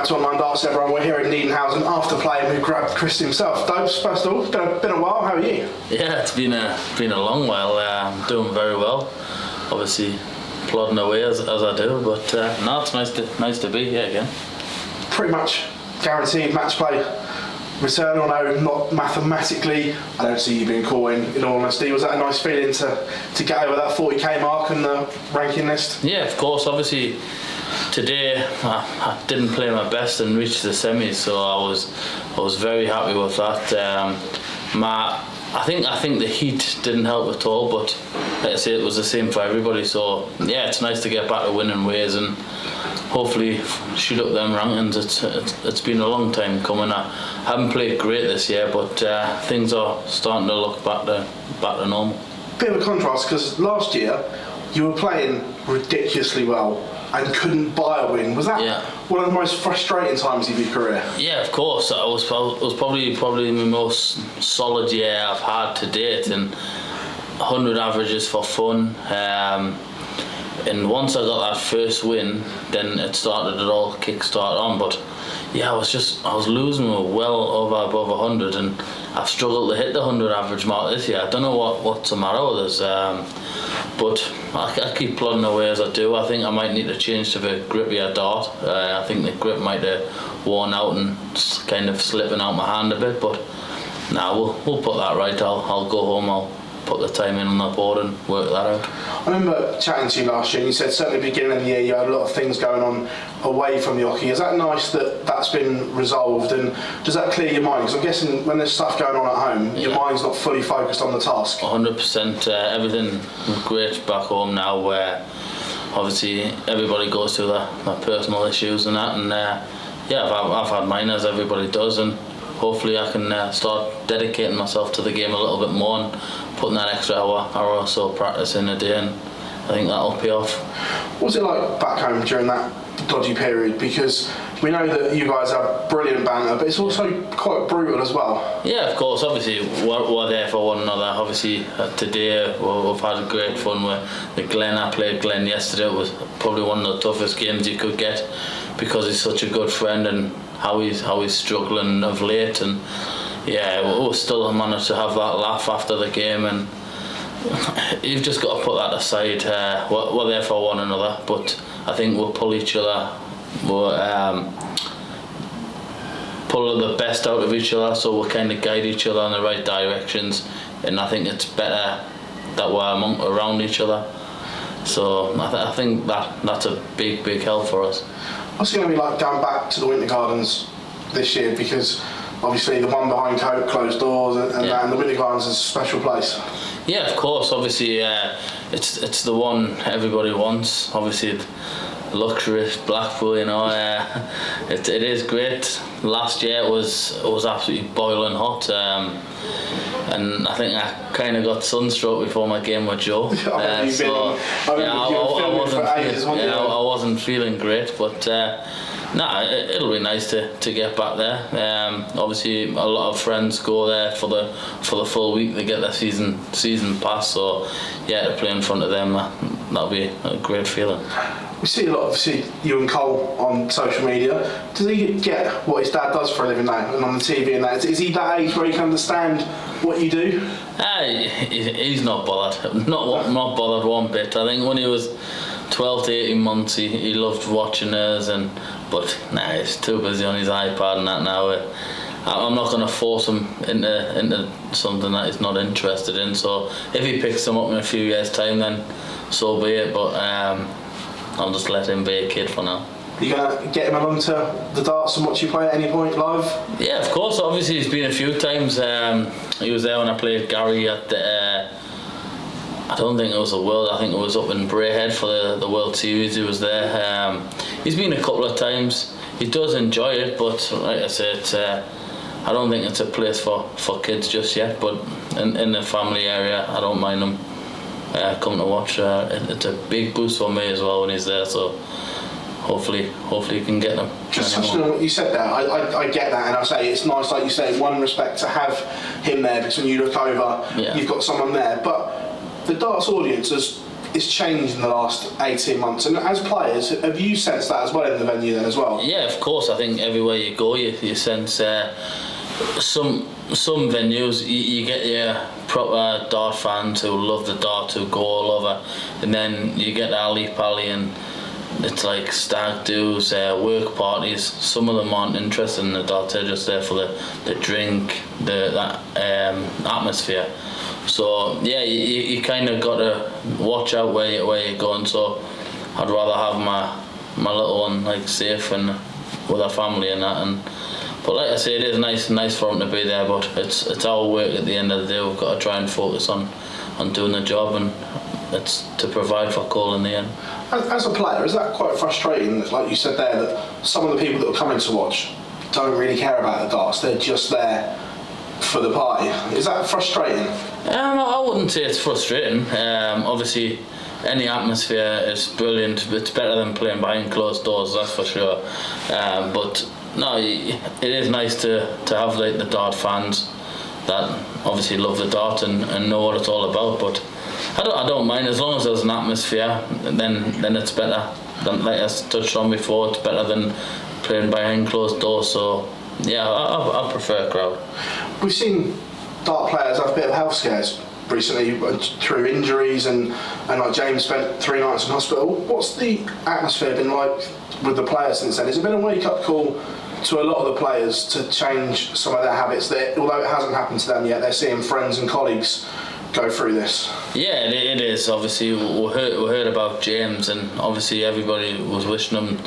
to Online Darts, everyone. We're here in Niedenhausen after playing with Grab Chris himself. Dopes, first of all, it's been a while. How are you? Yeah, it's been a long while. I'm doing very well. Obviously, plodding away as I do, but no, it's nice to be here again. Pretty much guaranteed match play return, although not mathematically. I don't see you being caught in all honesty. Was that a nice feeling to get over that 40k mark in the ranking list? Yeah, of course. Obviously, today I didn't play my best and reached the semis, so I was very happy with that. I think the heat didn't help at all, but like I say, it was the same for everybody. So yeah, it's nice to get back to winning ways and hopefully shoot up them rankings. It's been a long time coming. I haven't played great this year, but things are starting to look back to normal. Bit of a contrast, because last year you were playing ridiculously well and couldn't buy a win. Was that one of the most frustrating times of your career? Yeah, of course. It was probably my most solid year I've had to date, and 100 averages for fun. And once I got that first win, then it all kick-started on. But yeah, I was losing well above 100, and I've struggled to hit the 100 average mark this year. I don't know what's the matter with us, but I keep plodding away as I do. I think I might need to change to the grippier dart. I think the grip might have worn out and kind of slipping out my hand a bit, but we'll put that right. I'll go home, I'll put the time in on the board and work that out. I remember chatting to you last year and you said certainly at the beginning of the year you had a lot of things going on away from the hockey. Is that nice that that's been resolved, and does that clear your mind? Because I'm guessing when there's stuff going on at home, your mind's not fully focused on the task. 100%. Everything great back home now, where obviously everybody goes through their personal issues and that, and I've had mine as everybody does, and hopefully I can start dedicating myself to the game a little bit more and putting that extra hour or so practice in a day, and I think that'll pay off. What was it like back home during that dodgy period? Because we know that you guys have brilliant banter, but it's also quite brutal as well. Yeah, of course. Obviously, we're there for one another. Obviously, today we've had great fun with the Glenn. I played Glenn yesterday. It was probably one of the toughest games you could get because he's such a good friend and how he's struggling of late. And yeah, we still managed to have that laugh after the game, and you've just got to put that aside. We're there for one another, but I think we'll pull each other. We'll pull the best out of each other, so we'll kind of guide each other in the right directions, and I think it's better that we're around each other. So I think that's a big help for us. What's it going to be like going back to the Winter Gardens this year? Because obviously the one behind Coke closed doors and the Winter Gardens is a special place. Yeah, of course. Obviously, it's the one everybody wants. Obviously, luxurious Blackpool. You know, it is great. Last year it was absolutely boiling hot, and I think I kind of got sunstroke before my game with Joe. I wasn't feeling great, but it'll be nice to get back there. Obviously, a lot of friends go there for the full week. They get their season pass, so yeah, to play in front of them, that'll be a great feeling. We see a lot, obviously, you and Cole on social media. Does he get what his dad does for a living now and on the TV and that? Is he that age where he can understand what you do? He's not bothered. Not bothered one bit. I think when he was 12 to 18 months, he loved watching us, but he's too busy on his iPad and that now. I'm not going to force him into something that he's not interested in. So if he picks them up in a few years' time, then so be it. But I'll just let him be a kid for now. You gonna get him along to the darts and watch you play at any point live? Yeah, of course. Obviously, he's been a few times. He was there when I played Gary at the. I don't think it was the World. I think it was up in Braehead for the World Series. He was there. He's been a couple of times. He does enjoy it, but like I said, I don't think it's a place for kids just yet. But in the family area, I don't mind him coming to watch. It's a big boost for me as well when he's there. So hopefully you can get them. Just touching on what you said there, I get that, and I say it's nice, like you say, in one respect to have him there, because when you look over, you've got someone there. But the darts audience is it's changed in the last 18 months. And as players, have you sensed that as well in the venue then as well? Yeah, of course. I think everywhere you go, you sense some venues you get your proper dart fans who love the dart, who go all over, and then you get Ali Pally and it's like stag do's, work parties. Some of them aren't interested in the dart; they're just there for the drink, that atmosphere. So yeah, you kind of got to watch out where you're going. So I'd rather have my little one like safe and with her family and that. But like I say, it is nice for them to be there. But it's our work at the end of the day. We've got to try and focus on doing the job, and it's to provide for Cole in the end. As a player, is that quite frustrating? Like you said there, that some of the people that are coming to watch don't really care about the darts. They're just there for the party. Is that frustrating? I wouldn't say it's frustrating. Obviously, any atmosphere is brilliant. It's better than playing behind closed doors, that's for sure. But no, it is nice to have like the dart fans that obviously love the dart and know what it's all about. But I don't mind as long as there's an atmosphere. Then it's better. Like I touched on before, it's better than playing behind closed doors. So yeah, I prefer a crowd. We've seen dart players have a bit of health scares recently through injuries and like James spent 3 nights in hospital. What's the atmosphere been like with the players since then? Has it been a wake-up call to a lot of the players to change some of their habits that, although it hasn't happened to them yet, they're seeing friends and colleagues go through this? Yeah, it is. Obviously, we heard about James, and obviously everybody was wishing him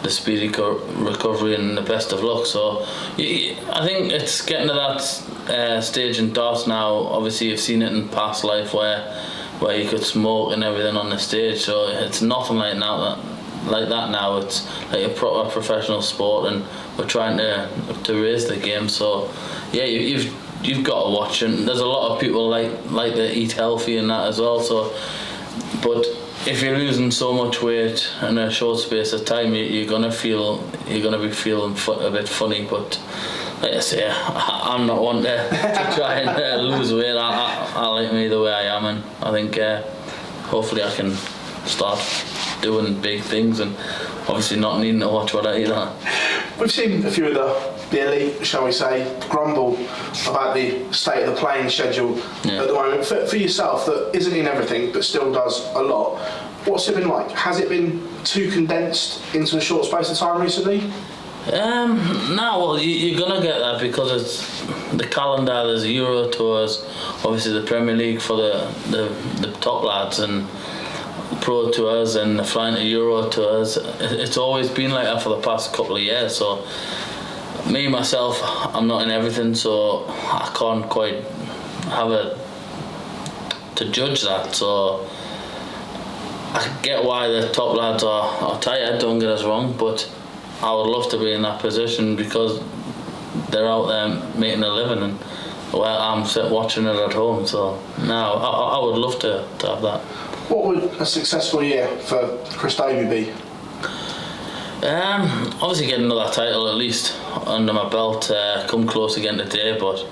the speedy recovery and the best of luck. So I think it's getting to that stage in darts now. Obviously, you've seen it in past life where you could smoke and everything on the stage. So it's nothing like that now. It's like a proper professional sport, and we're trying to raise the game. So yeah, you've got to watch, and there's a lot of people like to eat healthy and that as well. So, but if you're losing so much weight in a short space of time, you're gonna be feeling a bit funny. But like I say, I'm not one to try and lose weight. I like me the way I am, and I think hopefully I can start doing big things and obviously not needing to watch what I eat. We've seen a few of the elite, shall we say, grumble about the state of the playing schedule at the moment. For yourself, that isn't in everything but still does a lot, what's it been like? Has it been too condensed into a short space of time recently? No, well, you're gonna get that because it's the calendar. There's Euro tours, obviously the Premier League for the top lads, and Pro tours and the flying to Euro tours. It's always been like that for the past couple of years. So me myself, I'm not in everything, so I can't quite have to judge that. So I get why the top lads are tired, don't get us wrong, but I would love to be in that position because they're out there making a living, and well, I'm watching it at home. So no, I would love to have that. What would a successful year for Chris Davey be? Obviously get another title at least under my belt, come close again today, but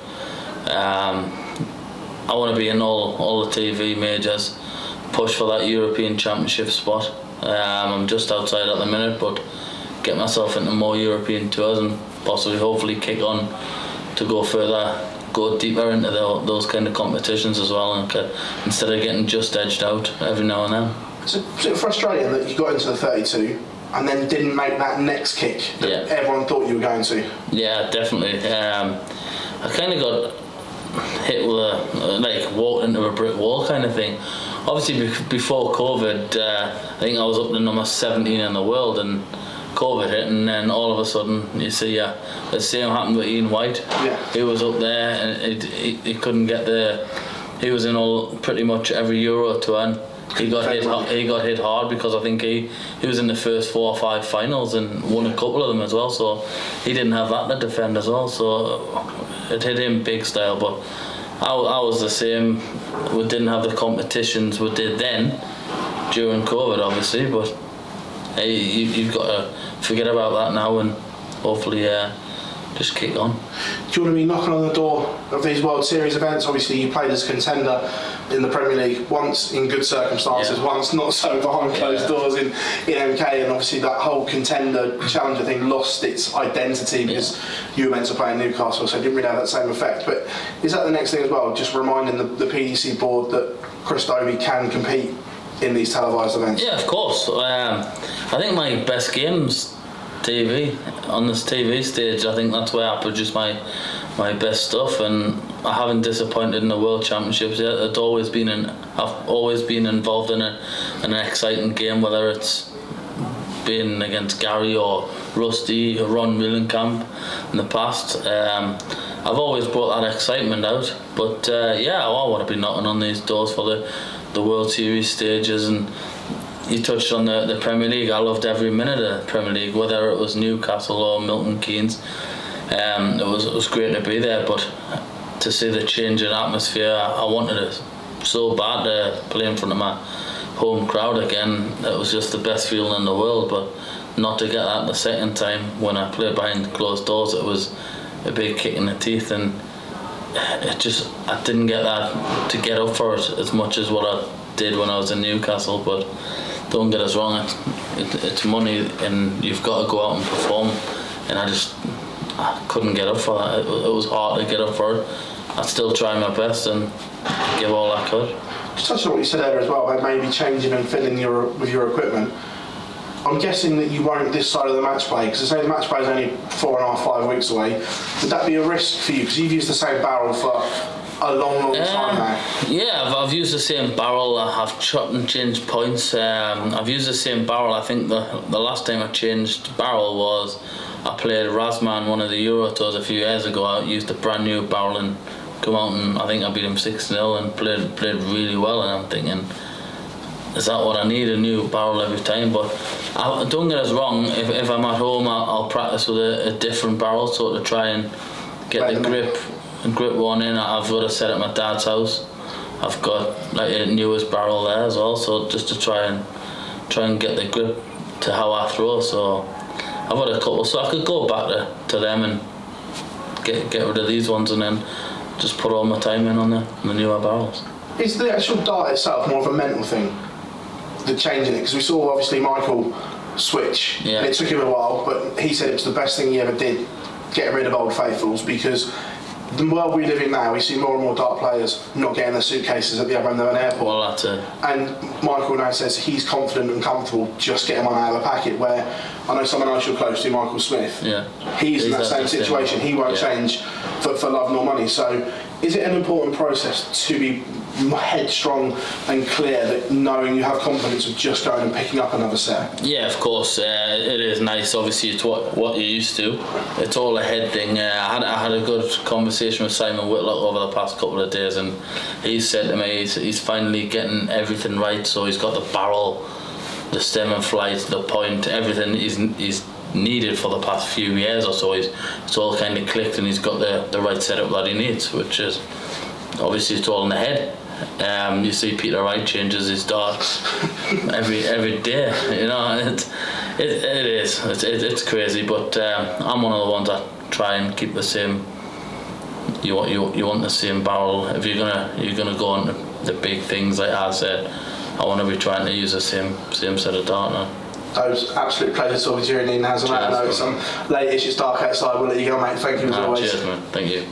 I want to be in all the TV majors, push for that European Championship spot. I'm just outside at the minute, but get myself into more European tours and possibly hopefully kick on to go further, go deeper into those kind of competitions as well, and instead of getting just edged out every now and then. Is it frustrating that you got into the 32 and then didn't make that next kick that everyone thought you were going to? Yeah, definitely. I kind of got hit with walked into a brick wall kind of thing. Obviously before COVID, I think I was up to number 17 in the world, and COVID hit, and then all of a sudden you see the same happened with Ian White. Yeah. He was up there and he couldn't get he was in pretty much every Euro to earn. He got hit hard because I think he was in the first 4 or 5 finals and won a couple of them as well, so he didn't have that to defend as well, so it hit him big style. But I was the same. We didn't have the competitions we did then during COVID obviously, but hey, you've got to forget about that now and hopefully just kick on. Do you want to be knocking on the door of these World Series events? Obviously you played as a contender in the Premier League, once in good circumstances, once not so behind closed doors in MK, and obviously that whole contender challenger thing lost its identity because you were meant to play in Newcastle, so it didn't really have that same effect. But is that the next thing as well, just reminding the PDC board that Chris Dobey can compete in these televised events? Yeah, of course. I think my best games TV, on this TV stage. I think that's where I produce my best stuff, and I haven't disappointed in the World Championships yet. I've always been involved in an exciting game, whether it's been against Gary or Rusty or Ron Mullenkamp in the past. I've always brought that excitement out, but I want to be knocking on these doors for the World Series stages. And you touched on the Premier League. I loved every minute of the Premier League, whether it was Newcastle or Milton Keynes. It was great to be there, but to see the change in atmosphere, I wanted it so bad to play in front of my home crowd again. It was just the best feeling in the world, but not to get that the second time when I played behind closed doors, it was a big kick in the teeth, and I didn't get that to get up for it as much as what I did when I was in Newcastle. But don't get us wrong, it's money and you've got to go out and perform, and I couldn't get up for that. It was hard to get up for it. I still try my best and give all I could. Just touching on what you said earlier as well about maybe changing and filling with your equipment. I'm guessing that you won't this side of the match play, because say the match play is only 4.5, 5 weeks away. Would that be a risk for you? Because you've used the same barrel for a long time now. Yeah, I've used the same barrel. I've chopped and changed points. I've used the same barrel. I think the last time I changed barrel was I played Razman, one of the Euro Tours a few years ago. I used a brand new barrel and come out, and I think I beat him 6-0 and played really well. And I'm thinking, is that what I need, a new barrel every time? But don't get us wrong, if I'm at home, I'll practice with a different barrel, so to try and get the grip one in. I've got a set at my dad's house. I've got like a newest barrel there as well, so just to try and get the grip to how I throw. So I've got a couple, so I could go back to them and get rid of these ones, and then just put all my time in on the newer barrels. Is the actual dart itself more of a mental thing, the changing it? Because we saw obviously Michael switch, and it took him a while, but he said it was the best thing he ever did, getting rid of old faithfuls, because the world we live in now, we see more and more dart players not getting their suitcases at the other end of an airport. Well, that's it. And Michael now says he's confident and comfortable just getting one out of a packet, where I know someone else you're close to, Michael Smith. Yeah. He's in that same situation. He won't change for love nor money. So is it an important process to be headstrong and clear, that knowing you have confidence of just going and picking up another set? Yeah, of course. It is nice. Obviously, it's what you're used to. It's all a head thing. I had a good conversation with Simon Whitlock over the past couple of days, and he said to me he's finally getting everything right. So he's got the barrel, the stem and flight, the point, everything he's needed for the past few years or so. It's all kind of clicked, and he's got the right setup that he needs, which is obviously it's all in the head. You see Peter Wright changes his darts every day. You know, it's crazy. But I'm one of the ones that try and keep the same. You want the same barrel if you're gonna go on the big things. Like I said, I want to be trying to use the same set of dart now. Those absolute pleasure talking to you, Ian Hazleman. I know it's some late-ish, it's dark outside. We'll let you go, mate. Thank you as always. Cheers, man. Thank you.